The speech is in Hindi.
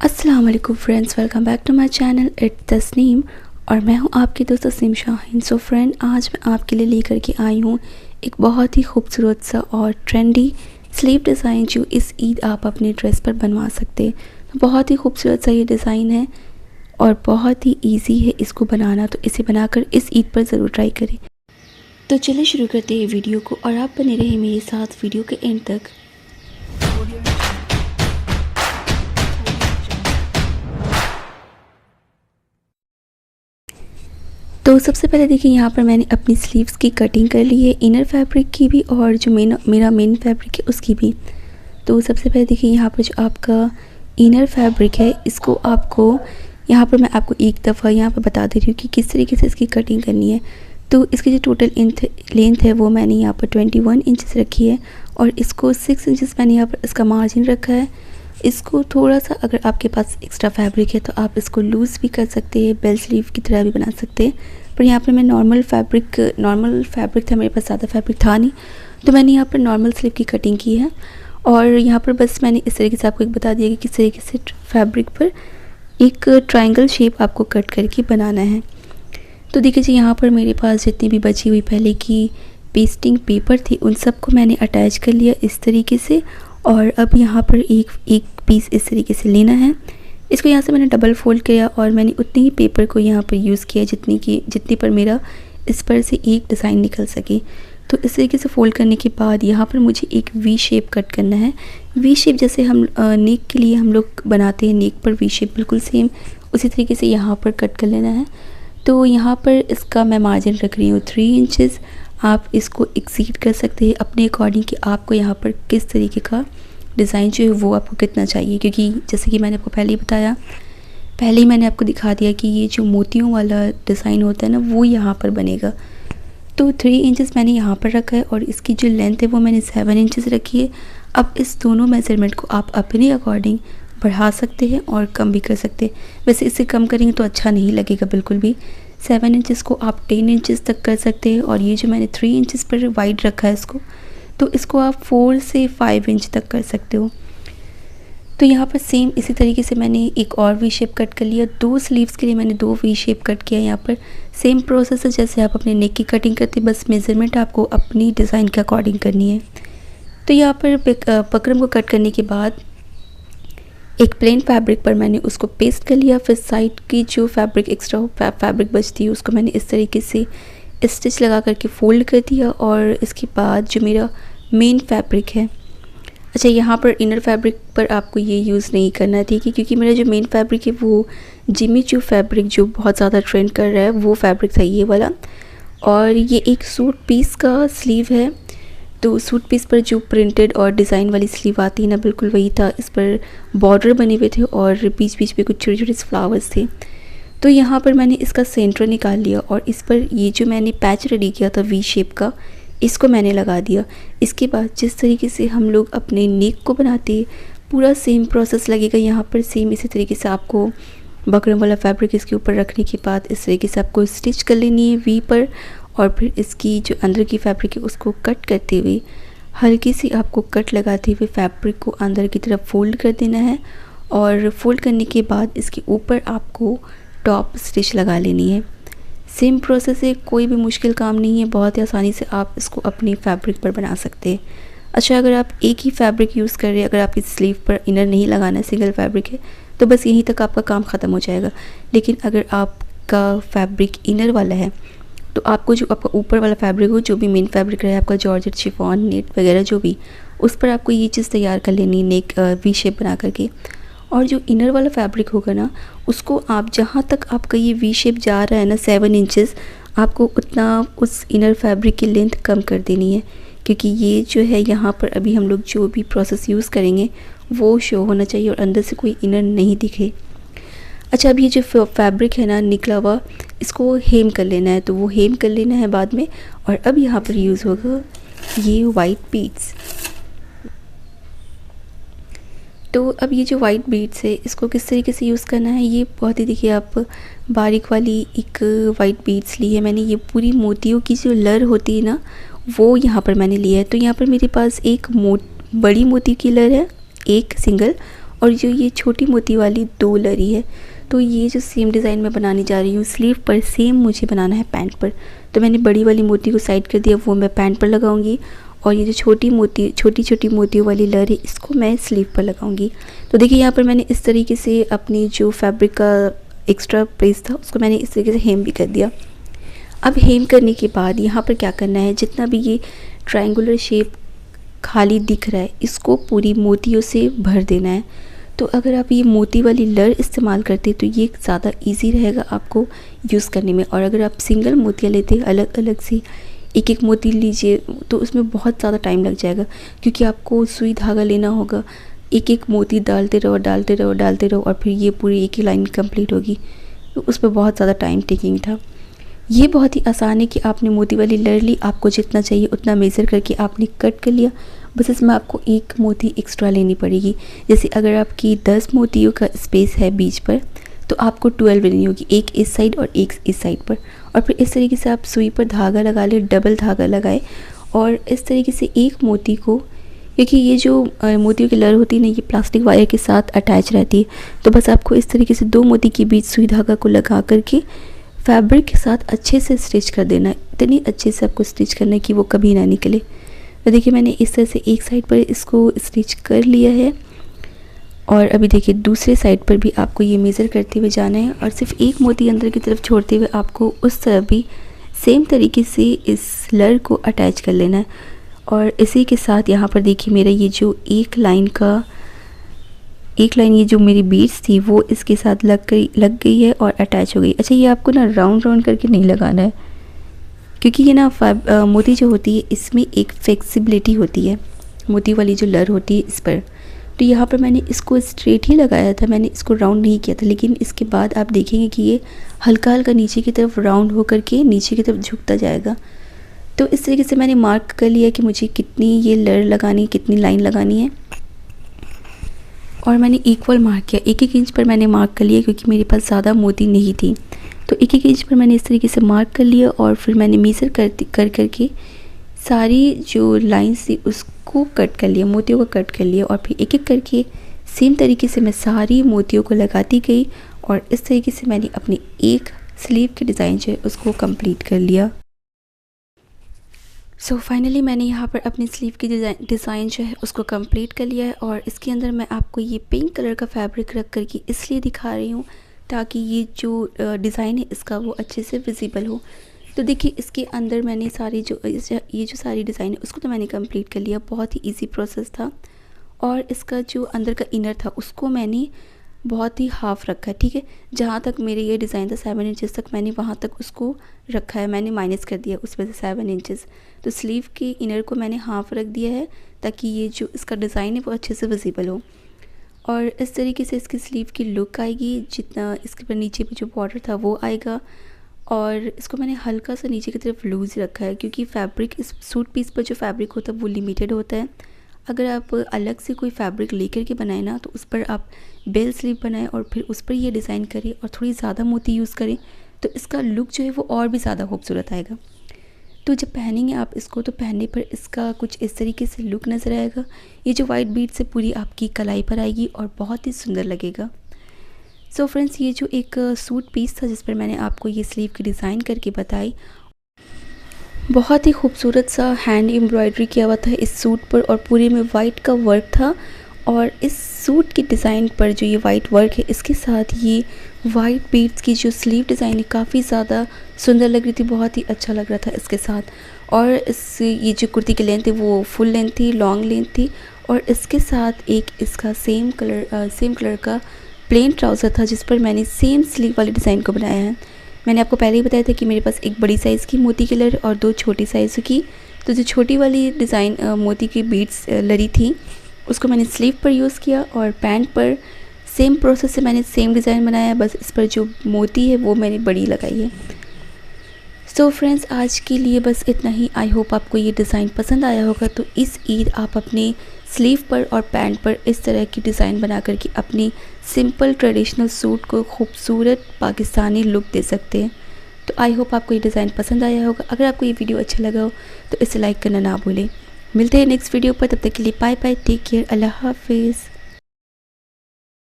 अस्सलाम वालेकुम friends, welcome back to my channel it Tasneem और मैं हूं आपकी दोस्त तस्नीम शाहीन। सो फ्रेंड, आज मैं आपके लिए लेकर के आई हूं एक बहुत ही खूबसूरत सा और ट्रेंडी स्लीव डिज़ाइन जो इस ईद आप अपने ड्रेस पर बनवा सकते हैं। तो बहुत ही खूबसूरत सा ये डिज़ाइन है और बहुत ही ईजी है इसको बनाना, तो इसे बनाकर इस ईद पर ज़रूर ट्राई करें। तो चलिए शुरू करते हैं वीडियो को और आप बने रहे मेरे साथ वीडियो के एंड तक। तो सबसे पहले देखिए, यहाँ पर मैंने अपनी स्लीव्स की कटिंग कर ली है, इनर फैब्रिक की भी और जो मेरा मेन फैब्रिक है उसकी भी। तो सबसे पहले देखिए, यहाँ पर जो आपका इनर फैब्रिक है इसको आपको यहाँ पर मैं आपको एक दफ़ा यहाँ पर बता दे रही हूँ कि किस तरीके से इसकी कटिंग करनी है। तो इसकी जो टोटल लेंथ है वो मैंने यहाँ पर 21 इंचेस रखी है और इसको 6 इंचेस मैंने यहाँ पर इसका मार्जिन रखा है। इसको थोड़ा सा, अगर आपके पास एक्स्ट्रा फैब्रिक है तो आप इसको लूज़ भी कर सकते हैं, बेल स्लीव की तरह भी बना सकते हैं। पर यहाँ पर मैं नॉर्मल फैब्रिक था, मेरे पास ज़्यादा फैब्रिक था नहीं, तो मैंने यहाँ पर नॉर्मल स्लीव की कटिंग की है। और यहाँ पर बस मैंने इस तरीके से आपको एक बता दिया कि किस तरीके से फैब्रिक पर एक ट्रायंगल शेप आपको कट करके बनाना है। तो देखिए जी, यहाँ पर मेरे पास जितनी भी बची हुई पहले की पेस्टिंग पेपर थी उन सबको मैंने अटैच कर लिया इस तरीके से। और अब यहाँ पर एक पीस इस तरीके से लेना है। इसको यहाँ से मैंने डबल फोल्ड किया और मैंने उतनी ही पेपर को यहाँ पर यूज़ किया जितनी पर मेरा इस पर से एक डिज़ाइन निकल सके। तो इस तरीके से फ़ोल्ड करने के बाद यहाँ पर मुझे एक वी शेप कट करना है। वी शेप जैसे हम नेक के लिए हम लोग बनाते हैं, नेक पर वी शेप बिल्कुल सेम उसी तरीके से यहाँ पर कट कर लेना है। तो यहाँ पर इसका मैं मार्जिन रख रही हूँ 3 इंचेस। आप इसको एक्सीड कर सकते हैं अपने अकॉर्डिंग कि आपको यहाँ पर किस तरीके का डिज़ाइन जो है वो आपको कितना चाहिए, क्योंकि जैसे कि मैंने आपको पहले ही बताया, पहले ही मैंने आपको दिखा दिया कि ये जो मोतियों वाला डिज़ाइन होता है ना वो यहाँ पर बनेगा। तो 3 इंचेस मैंने यहाँ पर रखा है और इसकी जो लेंथ है वो मैंने 7 इंचेस रखी है। अब इस दोनों मेज़रमेंट को आप अपने अकॉर्डिंग बढ़ा सकते हैं और कम भी कर सकते हैं। वैसे इससे कम करेंगे तो अच्छा नहीं लगेगा बिल्कुल भी। 7 इंचेस को आप 10 इंचेस तक कर सकते हैं और ये जो मैंने 3 इंचेस पर वाइड रखा है इसको इसको आप 4 से 5 इंच तक कर सकते हो। तो यहाँ पर सेम इसी तरीके से मैंने एक और वी शेप कट कर लिया। 2 स्लीव्स के लिए मैंने 2 वी शेप कट किया। यहाँ पर सेम प्रोसेस है जैसे आप अपने नेक की कटिंग करते हैं, बस मेज़रमेंट आपको अपनी डिज़ाइन के अकॉर्डिंग करनी है। तो यहाँ पर बकरम को कट करने के बाद एक प्लेन फैब्रिक पर मैंने उसको पेस्ट कर लिया। फिर साइड की जो फैब्रिक एक्स्ट्रा फैब्रिक बचती है उसको मैंने इस तरीके से स्टिच लगा करके फ़ोल्ड कर दिया। और इसके बाद जो मेरा मेन फैब्रिक है, अच्छा यहाँ पर इनर फैब्रिक पर आपको ये यूज़ नहीं करना, ठीक है, क्योंकि मेरा जो मेन फैब्रिक है वो जिमी चू फैब्रिक जो बहुत ज़्यादा ट्रेंड कर रहा है वो फैब्रिक था ये वाला। और ये एक सूट पीस का स्लीव है, तो सूट पीस पर जो प्रिंटेड और डिज़ाइन वाली स्लीव आती है ना, बिल्कुल वही था। इस पर बॉर्डर बने हुए थे और बीच बीच में कुछ छोटे छोटे फ्लावर्स थे। तो यहाँ पर मैंने इसका सेंटर निकाल लिया और इस पर ये जो मैंने पैच रेडी किया था वी शेप का, इसको मैंने लगा दिया। इसके बाद जिस तरीके से हम लोग अपने नेक को बनाते हैं पूरा सेम प्रोसेस लगेगा यहाँ पर। सेम इसी तरीके से आपको बकरम वाला फैब्रिक इसके ऊपर रखने के बाद इस तरीके से आपको स्टिच कर लेनी है वी पर। और फिर इसकी जो अंदर की फैब्रिक है उसको कट करते हुए हल्की सी आपको कट लगाते हुए फैब्रिक को अंदर की तरफ फ़ोल्ड कर देना है। और फोल्ड करने के बाद इसके ऊपर आपको टॉप स्टिच लगा लेनी है। सेम प्रोसेस है, कोई भी मुश्किल काम नहीं है, बहुत ही आसानी से आप इसको अपनी फैब्रिक पर बना सकते हैं। अच्छा, अगर आप एक ही फैब्रिक यूज़ कर रहे हैं, अगर आपकी स्लीव पर इनर नहीं लगाना है, सिंगल फैब्रिक है, तो बस यहीं तक आपका काम ख़त्म हो जाएगा। लेकिन अगर आपका फैब्रिक इनर वाला है तो आपको जो आपका ऊपर वाला फैब्रिक हो, जो भी मेन फैब्रिक रहे आपका, जॉर्जेट, शिफॉन, नेट वगैरह जो भी, उस पर आपको ये चीज़ तैयार कर लेनी, नेक वी शेप बना करके। और जो इनर वाला फैब्रिक होगा ना, उसको आप जहाँ तक आपका ये वी शेप जा रहा है ना 7 इंचेस, आपको उतना उस इनर फैब्रिक की लेंथ कम कर देनी है, क्योंकि ये जो है यहाँ पर अभी हम लोग जो भी प्रोसेस यूज़ करेंगे वो शो होना चाहिए और अंदर से कोई इनर नहीं दिखे। अच्छा, अब ये जो फैब्रिक है ना निकला हुआ, इसको हेम कर लेना है, तो वो हेम कर लेना है बाद में। और अब यहाँ पर यूज़ होगा ये वाइट बीड्स। तो अब ये जो वाइट बीड्स है इसको किस तरीके से यूज़ करना है, ये बहुत ही, देखिए आप बारीक वाली एक वाइट बीड्स ली है मैंने। ये पूरी मोतियों की जो लर होती है ना वो यहाँ पर मैंने लिया है। तो यहाँ पर मेरे पास एक बड़ी मोती की लर है, एक सिंगल, और जो ये छोटी मोती वाली 2 लरी है, तो ये जो सेम डिज़ाइन मैं बनाने जा रही हूँ स्लीव पर, सेम मुझे बनाना है पैंट पर। तो मैंने बड़ी वाली मोती को साइड कर दिया, वो मैं पैंट पर लगाऊंगी, और ये जो छोटी छोटी मोतियों वाली लर है इसको मैं स्लीव पर लगाऊंगी। तो देखिए यहाँ पर मैंने इस तरीके से अपनी जो फैब्रिक का एक्स्ट्रा पीस था उसको मैंने इस तरीके से हेम भी कर दिया। अब हेम करने के बाद यहाँ पर क्या करना है, जितना भी ये ट्रायंगुलर शेप खाली दिख रहा है इसको पूरी मोतियों से भर देना है। तो अगर आप ये मोती वाली लर इस्तेमाल करते तो ये ज़्यादा इजी रहेगा आपको यूज़ करने में। और अगर आप सिंगल मोतियाँ लेते अलग अलग से एक एक मोती लीजिए तो उसमें बहुत ज़्यादा टाइम लग जाएगा, क्योंकि आपको सुई धागा लेना होगा, एक एक मोती डालते रहो और फिर ये पूरी एक ही लाइन कंप्लीट होगी, तो उस पर बहुत ज़्यादा टाइम टेकिंग था। ये बहुत ही आसान है कि आपने मोती वाली लर ली, आपको जितना चाहिए उतना मेज़र करके आपने कट कर लिया, बस इसमें आपको एक मोती एक्स्ट्रा लेनी पड़ेगी। जैसे अगर आपकी 10 मोतियों का स्पेस है बीच पर तो आपको 12 लेनी होगी, एक इस साइड और एक इस साइड पर। और फिर इस तरीके से आप सुई पर धागा लगा ले, डबल धागा लगाए और इस तरीके से एक मोती को, क्योंकि ये जो मोतियों की लर होती है ना ये प्लास्टिक वायर के साथ अटैच रहती है, तो बस आपको इस तरीके से 2 मोती के बीच सुई धागा को लगा करके फैब्रिक के साथ अच्छे से स्टिच कर देना है। इतनी अच्छे से आपको स्टिच करना है कि वो कभी ना निकले। तो देखिए मैंने इस तरह से एक साइड पर इसको स्टिच कर लिया है, और अभी देखिए दूसरे साइड पर भी आपको ये मेज़र करते हुए जाना है, और सिर्फ एक मोती अंदर की तरफ छोड़ते हुए आपको उस तरफ भी सेम तरीके से इस लर को अटैच कर लेना है। और इसी के साथ यहाँ पर देखिए मेरा ये जो एक लाइन ये जो मेरी बीड्स थी वो इसके साथ लग गई है और अटैच हो गई। अच्छा, ये आपको ना राउंड करके नहीं लगाना है, क्योंकि ये ना मोती जो होती है इसमें एक फ्लेक्सिबिलिटी होती है, मोती वाली जो लर होती है इस पर। तो यहाँ पर मैंने इसको स्ट्रेट ही लगाया था, मैंने इसको राउंड नहीं किया था, लेकिन इसके बाद आप देखेंगे कि ये हल्का हल्का नीचे की तरफ राउंड हो करके नीचे की तरफ झुकता जाएगा। तो इस तरीके से मैंने मार्क कर लिया कि मुझे कितनी ये लर लगानी, कितनी लाइन लगानी है, और मैंने इक्वल मार्क किया। 1-1 इंच पर मैंने मार्क कर लिया, क्योंकि मेरे पास ज़्यादा मोती नहीं थी, तो 1-1 इंच पर मैंने इस तरीके से मार्क कर लिया। और फिर मैंने मेज़र करके सारी जो लाइंस थी उसको कट कर लिया, मोतियों को कट कर लिया, और फिर एक एक करके सेम तरीके से मैं सारी मोतियों को लगाती गई, और इस तरीके से मैंने अपनी एक स्लीव के डिज़ाइन जो है उसको कंप्लीट कर लिया। सो फाइनली मैंने यहाँ पर अपनी स्लीव की डिज़ाइन जो है उसको कंप्लीट कर लिया है, और इसके अंदर मैं आपको ये पिंक कलर का फैब्रिक रख करके इसलिए दिखा रही हूँ ताकि ये जो डिज़ाइन है इसका वो अच्छे से विजिबल हो। तो देखिए इसके अंदर मैंने ये जो सारी डिज़ाइन है उसको तो मैंने कंप्लीट कर लिया, बहुत ही इजी प्रोसेस था। और इसका जो अंदर का इनर था उसको मैंने बहुत ही हाफ़ रखा है, ठीक है। जहाँ तक मेरे ये डिज़ाइन था 7 इंचेस तक मैंने वहाँ तक उसको रखा है, मैंने माइनस कर दिया उस वजह से 7 इंचेस। तो स्लीव के इनर को मैंने हाफ़ रख दिया है ताकि ये जो इसका डिज़ाइन है वो अच्छे से विजिबल हो। और इस तरीके से इसकी स्लीव की लुक आएगी, जितना इसके पर नीचे पे जो बॉर्डर था वो आएगा। और इसको मैंने हल्का सा नीचे की तरफ लूज़ रखा है, क्योंकि फैब्रिक इस सूट पीस पर जो फैब्रिक होता है वो लिमिटेड होता है। अगर आप अलग से कोई फैब्रिक लेकर के बनाए ना तो उस पर आप बेल स्लीव बनाएं और फिर उस पर ये डिज़ाइन करें और थोड़ी ज़्यादा मोती यूज़ करें, तो इसका लुक जो है वो और भी ज़्यादा खूबसूरत आएगा। तो जब पहनेंगे आप इसको तो पहनने पर इसका कुछ इस तरीके से लुक नज़र आएगा। ये जो वाइट बीड से पूरी आपकी कलाई पर आएगी और बहुत ही सुंदर लगेगा। सो फ्रेंड्स, ये जो एक सूट पीस था जिस पर मैंने आपको ये स्लीव की डिज़ाइन करके बताई, बहुत ही खूबसूरत सा हैंड एम्ब्रॉयडरी किया हुआ था इस सूट पर, और पूरे में वाइट का वर्क था। और इस सूट की डिज़ाइन पर जो ये वाइट वर्क है इसके साथ ये वाइट बीड्स की जो स्लीव डिज़ाइन है काफ़ी ज़्यादा सुंदर लग रही थी, बहुत ही अच्छा लग रहा था इसके साथ। और ये जो कुर्ती की लेंथ है वो फुल लेंथ थी, लॉन्ग लेंथ थी, और इसके साथ एक इसका सेम कलर का प्लेन ट्राउज़र था जिस पर मैंने सेम स्लीव वाली डिज़ाइन को बनाया है। मैंने आपको पहले ही बताया था कि मेरे पास एक बड़ी साइज़ की मोती की लर और 2 छोटी साइज़ की, तो जो छोटी वाली डिज़ाइन मोती की बीड्स लरी थी उसको मैंने स्लीव पर यूज़ किया, और पैंट पर सेम प्रोसेस से मैंने सेम डिज़ाइन बनाया, बस इस पर जो मोती है वो मैंने बड़ी लगाई है। सो फ्रेंड्स, आज के लिए बस इतना ही। आई होप आपको ये डिज़ाइन पसंद आया होगा। तो इस ईद आप अपने स्लीव पर और पैंट पर इस तरह की डिज़ाइन बना करके अपनी सिंपल ट्रेडिशनल सूट को खूबसूरत पाकिस्तानी लुक दे सकते हैं। तो आई होप आपको ये डिज़ाइन पसंद आया होगा। अगर आपको ये वीडियो अच्छा लगा हो तो इसे लाइक करना ना भूलें। मिलते हैं नेक्स्ट वीडियो पर, तब तक के लिए बाय बाय, टेक केयर, अल्लाह हाफिज़।